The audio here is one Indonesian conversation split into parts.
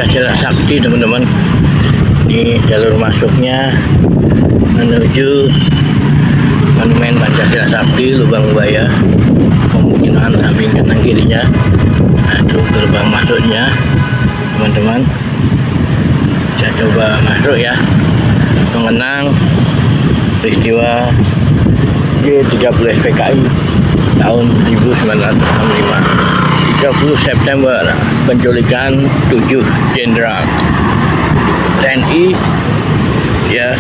Pancasila Sakti teman-teman. Ini jalur masuknya menuju Monumen Pancasila Sakti Lubang Buaya, kemungkinan samping kanan kirinya. Nah, itu gerbang masuknya teman-teman. Saya coba masuk ya, mengenang peristiwa G30 PKI tahun 1965, 30 September, penculikan 7 jenderal TNI ya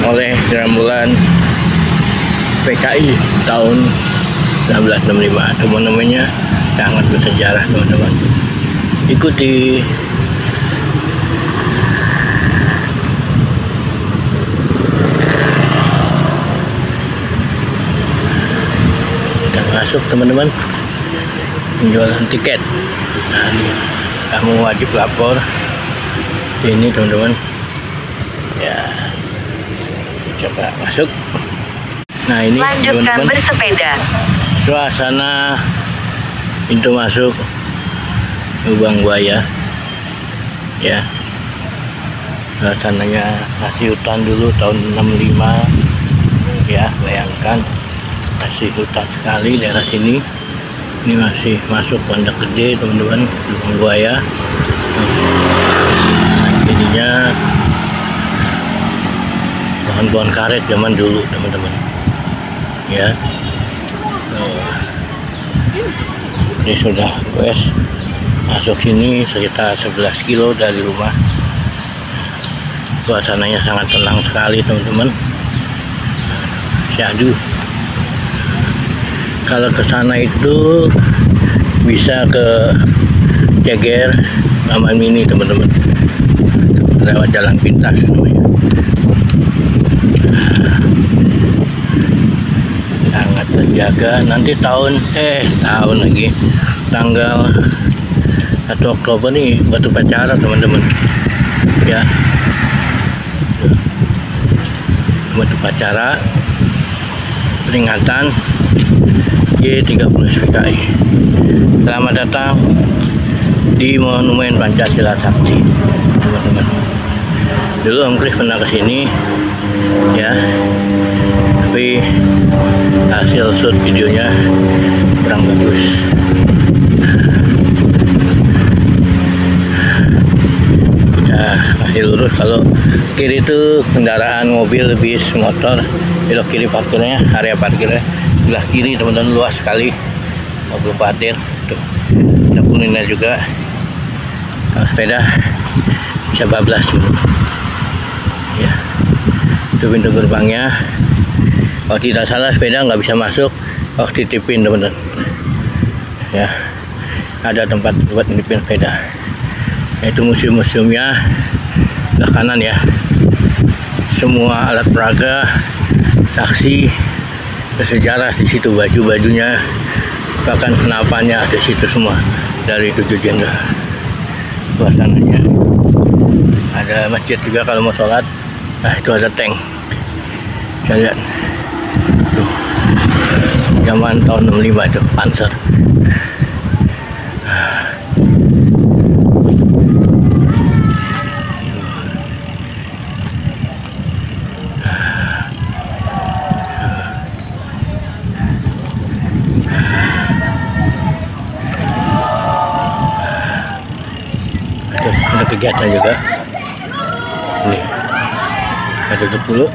oleh gerombolan PKI tahun 1965. Itu monumennya sangat bersejarah teman-teman. Ikuti. Kita masuk teman-teman, penjualan tiket. Nah, ini kamu wajib lapor ini teman-teman ya. Coba masuk. Nah, ini lanjutkan bersepeda. Suasana pintu masuk Lubang Buaya ya. Suasananya masih hutan dulu tahun 65 ya, bayangkan masih hutan sekali daerah sini. Ini masih masuk Pondok Gede teman-teman, Lubang Buaya. Jadinya pohon-pohon karet zaman dulu teman-teman ya. Ini sudah wes masuk sini sekitar 11 kilo dari rumah. Suasananya sangat tenang sekali teman-teman. Syahdu. Kalau ke sana itu bisa ke Ceger Taman Mini teman-teman, lewat jalan pintas namanya. Sangat terjaga. Nanti tahun lagi tanggal 1 Oktober nih batu pacara teman-teman ya. Batu pacara peringatan G30 PKI. Selamat datang di Monumen Pancasila Sakti teman-teman. Dulu Om Kris pernah kesini ya, tapi hasil shoot videonya kurang bagus. Kita masih lurus. Kalau kiri itu kendaraan mobil, bis, motor. Belok kiri parkirnya, area parkirnya sebelah kiri teman-teman, luas sekali, mobil parkir. Tuh, ada kuliner juga. Kalau sepeda bisa bablas dulu ya. Itu pintu gerbangnya. Kalau tidak salah sepeda nggak bisa masuk, harus titipin teman-teman ya. Ada tempat buat nitipin sepeda. Itu museum-museumnya sebelah kanan ya. Semua alat peraga, saksi bersejarah di situ, baju-bajunya, bahkan senapannya ada di situ semua dari 7 jenderal. Suasananya ada masjid juga kalau mau sholat. Nah, itu ada tank. Saya lihat tuh, zaman tahun 65 itu Panzer. Ada kegiatan juga. Ini ada tutup dulu.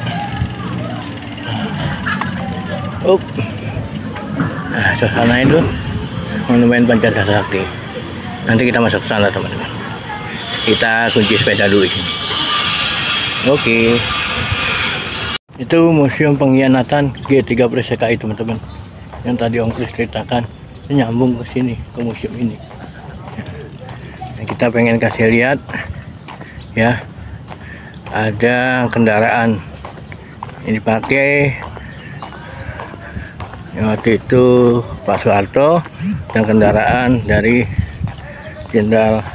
Nah, suasana itu Monumen Pancasila Sakti. Nanti kita masuk ke sana teman-teman. Kita kunci sepeda dulu di sini. Oke. Itu Museum Pengkhianatan G30 PKI teman-teman. Yang tadi Om Kris ceritakan, nyambung ke sini, ke museum ini. Nah, kita pengen kasih lihat ya, ada kendaraan ini dipakai waktu itu Pak Soeharto dan kendaraan dari Jenderal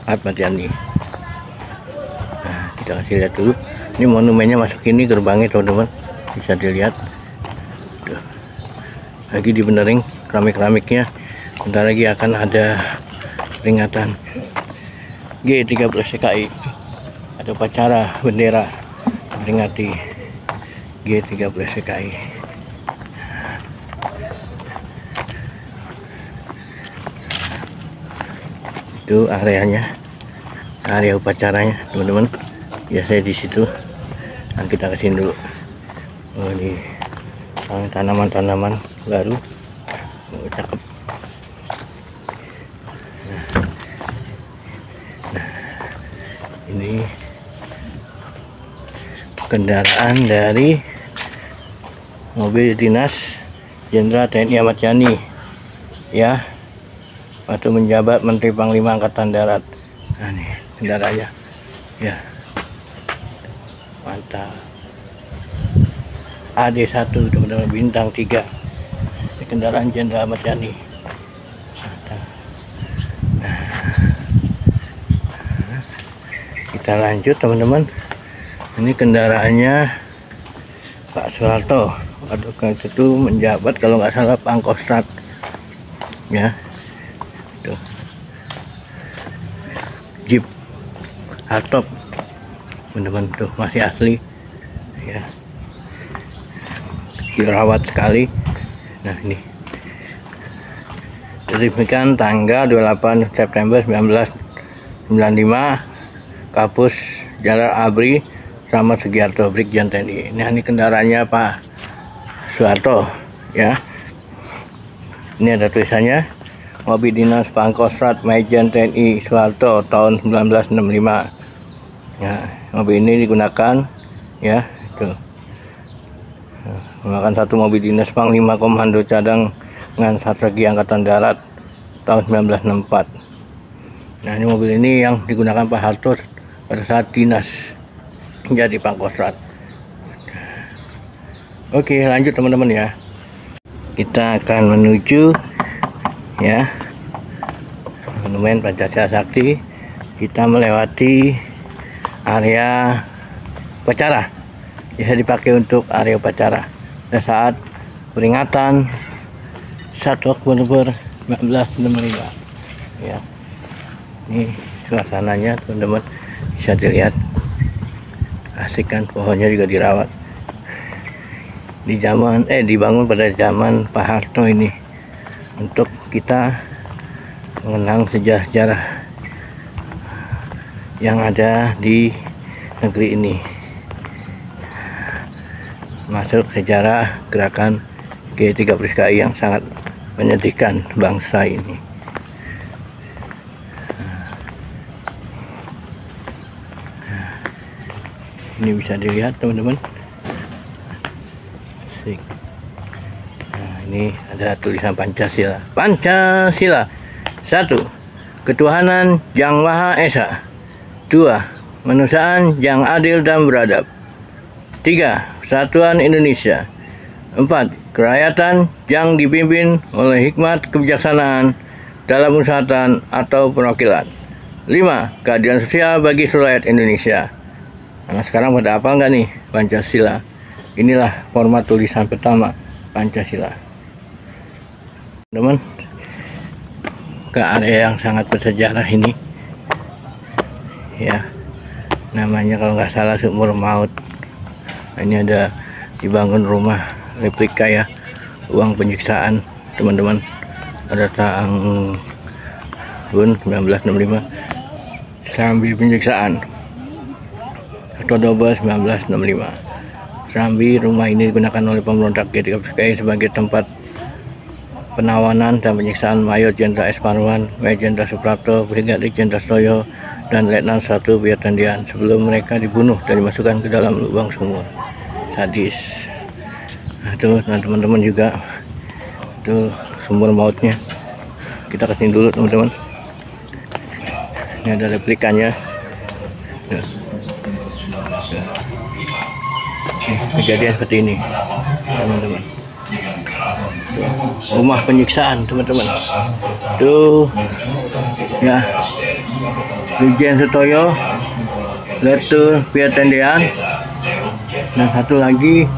Ahmad Yani. Nah, kita kasih lihat dulu. Ini monumennya masuk ini, gerbangnya teman-teman bisa dilihat. Tuh. Lagi dibenerin keramik-keramiknya. Bentar lagi akan ada peringatan G30 CKI. Ada upacara bendera memperingati G30 CKI. Itu areanya, area upacaranya teman-teman. Biasanya di situ. Nah, kita kesini dulu. Oh, ini tanaman-tanaman baru. Oh, cakep. Nah, ini kendaraan dari mobil dinas Jenderal TNI Ahmad Yani, ya, waktu menjabat Menteri Panglima Angkatan Darat. Nah, ini kendaraannya, ya, mantap. AD1 teman-teman, bintang 3. Ini kendaraan Jenderal Ahmad Yani. Mantap. Nah, kita lanjut teman-teman. Ini kendaraannya Pak Soeharto. Waktu itu menjabat kalau nggak salah Pangkostrat, ya. Tuh. Jeep hardtop teman-teman, tuh masih asli, ya, dirawat sekali. Nah, ini diresmikan tanggal 28 September 1995, Kapus Jenderal ABRI sama Sugiarto, Brigjen TNI. Nah, ini kendaraannya Pak Soeharto, ya. Ini ada tulisannya, mobil dinas Pangkostrat Majen TNI Soeharto tahun 1965. Ya, mobil ini digunakan, ya, itu menggunakan satu mobil dinas Panglima Komando Cadangan Strategi Angkatan Darat tahun 1964. Nah, ini mobil ini yang digunakan Pak Harto pada saat dinas jadi Pangkostrat. Oke, lanjut teman-teman, ya. Kita akan menuju, ya, Monumen Pancasila Sakti. Kita melewati area upacara, ya, dipakai untuk area upacara pada saat peringatan 1 Oktober 1965, ya. Ini suasananya teman-teman, bisa dilihat, asik kan, pohonnya juga dirawat. Dibangun pada zaman Pak Harto ini untuk kita mengenang sejarah-sejarah yang ada di negeri ini, masuk sejarah gerakan G30 CKI yang sangat menyedihkan bangsa ini. Ini bisa dilihat teman-teman. Nah, ini ada tulisan Pancasila. Pancasila. 1. Ketuhanan Yang Maha Esa. 2. Kemanusiaan yang adil dan beradab. 3. Persatuan Indonesia. 4. Kerakyatan yang dipimpin oleh hikmat kebijaksanaan dalam usahaan atau perwakilan. 5. Keadilan sosial bagi seluruh rakyat Indonesia. Nah, sekarang pada apa enggak nih Pancasila? Inilah format tulisan pertama Pancasila. Teman-teman, ke area yang sangat bersejarah ini, ya, namanya kalau nggak salah Sumur Maut. Ini ada dibangun rumah replika, ya, uang penyiksaan teman-teman, pada tahun 1965, Serambi penyiksaan Oktober 1965. Serambi, rumah ini digunakan oleh pemberontak G30 CKI sebagai tempat penawanan dan penyiksaan Mayor Jenderal S. Parwan, Mayor Jenderal Suprapto, Brigadir Jenderal Soyo, dan Letnan 1 Biatandian sebelum mereka dibunuh dan dimasukkan ke dalam lubang sumur. Sadis. Nah, itu teman-teman juga, itu sumur mautnya. Kita kesini dulu teman-teman. Ini ada replikanya. Kejadian seperti ini teman-teman, rumah penyiksaan teman-teman, tuh, ya, Brigjen Sutoyo, Letu Piatendean, dan satu lagi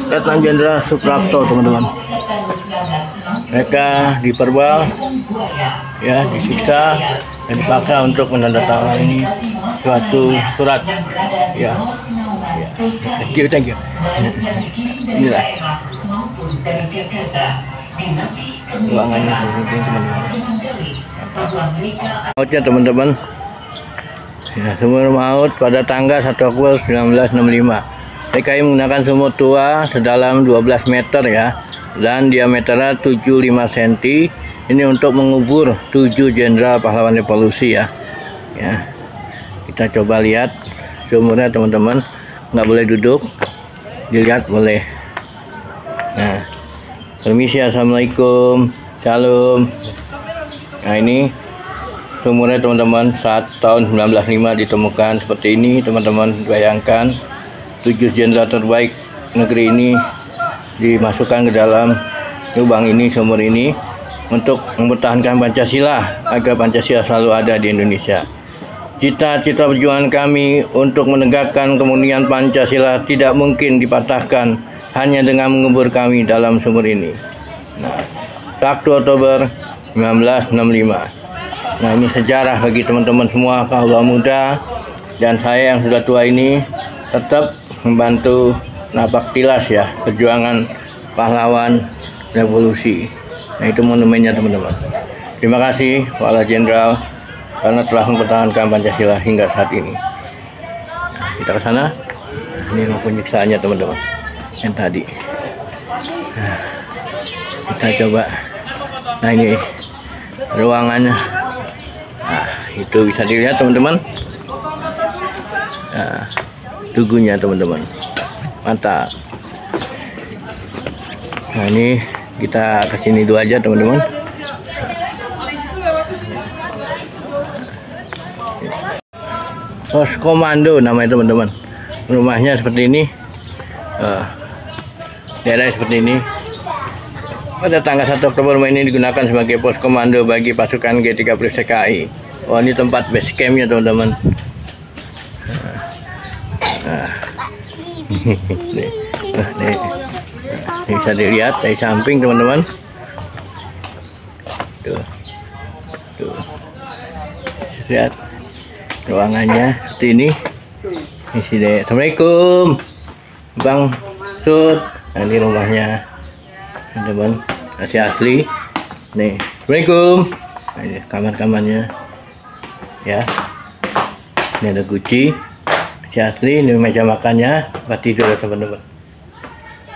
Letnan Jenderal Suprapto teman-teman. Mereka diperbal, ya, disiksa dan dipaksa untuk menandatangani suatu surat. Ya. Thank you. Inilah ruangannya teman-teman. Mautnya teman-teman. Ya, sumur maut pada tanggal 1 Oktober 1965. PKI menggunakan sumur tua sedalam 12 meter ya, dan diameternya 75 cm. Ini untuk mengubur 7 jenderal pahlawan revolusi ya. Ya. Kita coba lihat sumurnya teman-teman. Nggak boleh duduk, dilihat boleh. Nah, permisi, assalamualaikum, shalom. Nah, ini sumurnya teman-teman, saat tahun 1905 ditemukan seperti ini teman-teman. Bayangkan 7 jenderal terbaik negeri ini dimasukkan ke dalam lubang ini, sumur ini, untuk mempertahankan Pancasila agar Pancasila selalu ada di Indonesia. Cita-cita perjuangan kami untuk menegakkan kemurnian Pancasila tidak mungkin dipatahkan hanya dengan mengubur kami dalam sumur ini. Nah, 1 Oktober 1965. Nah, ini sejarah bagi teman-teman semua kaula muda dan saya yang sudah tua ini, tetap membantu napak tilas ya perjuangan pahlawan revolusi. Nah, itu monumennya teman-teman. Terima kasih Pak Jenderal karena telah mempertahankan Pancasila hingga saat ini. Kita ke sana. Ini rumah penyiksaannya teman-teman yang tadi. Nah, kita coba. Nah, ini ruangannya. Nah, itu bisa dilihat teman-teman. Nah, tugunya teman-teman. Mantap. Nah, ini kita kesini dulu aja teman-teman. Pos Komando namanya teman-teman. Rumahnya seperti ini. Daerah seperti ini. Pada tanggal 1 Oktober rumah ini digunakan sebagai pos komando bagi pasukan G30 PKI. Oh, ini tempat base campnya teman-teman. Ini bisa dilihat dari samping teman-teman. Tuh. Lihat ruangannya seperti ini. Isi deh. Assalamualaikum Bang Sud. Nah, ini rumahnya teman-teman, masih asli nih. Assalamualaikum. Nah, ini kamar-kamarnya ya. Ini ada guci, masih asli. Ini meja makannya, tempat tidur ya teman-teman.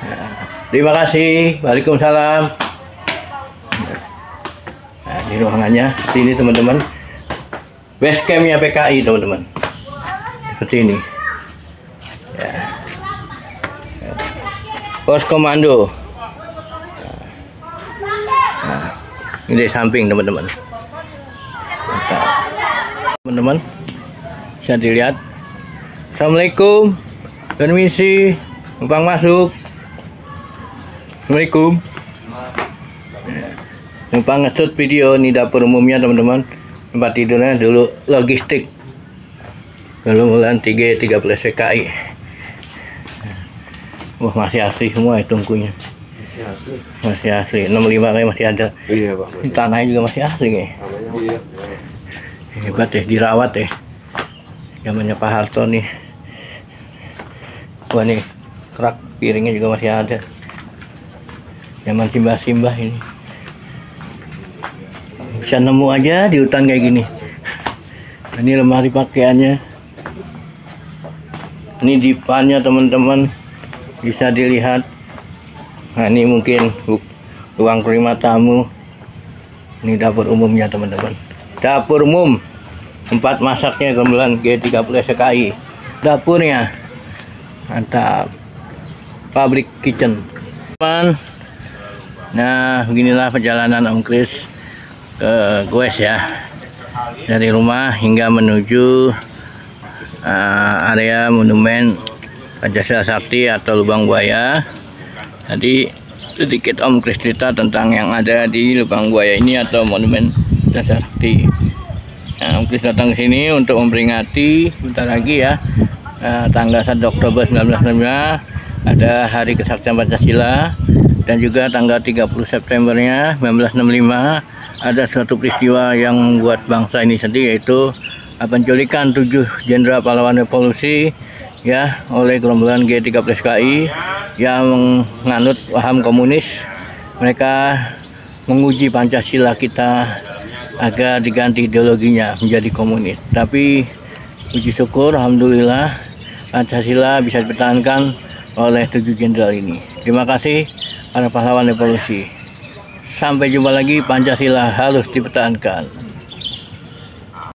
Nah, terima kasih. Waalaikumsalam. Nah, ini ruangannya seperti ini teman-teman. Base campnya PKI teman-teman, seperti ini ya. Pos komando. Nah, ini di samping teman-teman. Teman-teman bisa dilihat. Assalamualaikum, permisi, numpang masuk. Assalamualaikum. Numpang nge-shoot video. Ini dapur umumnya teman-teman. Tempat tidurnya dulu logistik. Gelungan 30 PKI. Wah, masih asli semua itu tungkunya. Masih asli. 65 kayak masih ada. Iya, Pak. Tanahnya juga masih asli kayak. Iya. Hebat ya, dirawat ya. Zamannya Pak Harto nih. Wah, nih kerak piringnya juga masih ada. Zaman simbah-simbah ini. Bisa nemu aja di hutan kayak gini. Ini lemari pakaiannya. Ini dipannya teman-teman, bisa dilihat. Nah, ini mungkin ruang terima tamu. Ini dapur umumnya teman-teman. Dapur umum, tempat masaknya kebetulan G30 PKI. Dapurnya mantap. Public kitchen. Nah, beginilah perjalanan Om Kris ke Goes ya, dari rumah hingga menuju area monumen Pancasila Sakti atau Lubang Buaya. Tadi sedikit Om Kris cerita tentang yang ada di Lubang Buaya ini atau monumen Pancasila Sakti. Nah, Om Kris datang ke sini untuk memperingati bentar lagi ya, tanggal 1 Oktober 1965 ada Hari Kesaktian Pancasila, dan juga tanggal 30 Septembernya 1965 ada suatu peristiwa yang membuat bangsa ini sedih, yaitu penculikan 7 jenderal pahlawan revolusi ya oleh gerombolan G13KI yang menganut paham komunis. Mereka menguji Pancasila kita agar diganti ideologinya menjadi komunis. Tapi puji syukur, alhamdulillah, Pancasila bisa dipertahankan oleh 7 jenderal ini. Terima kasih para pahlawan revolusi. Sampai jumpa lagi, Pancasila harus dipertahankan.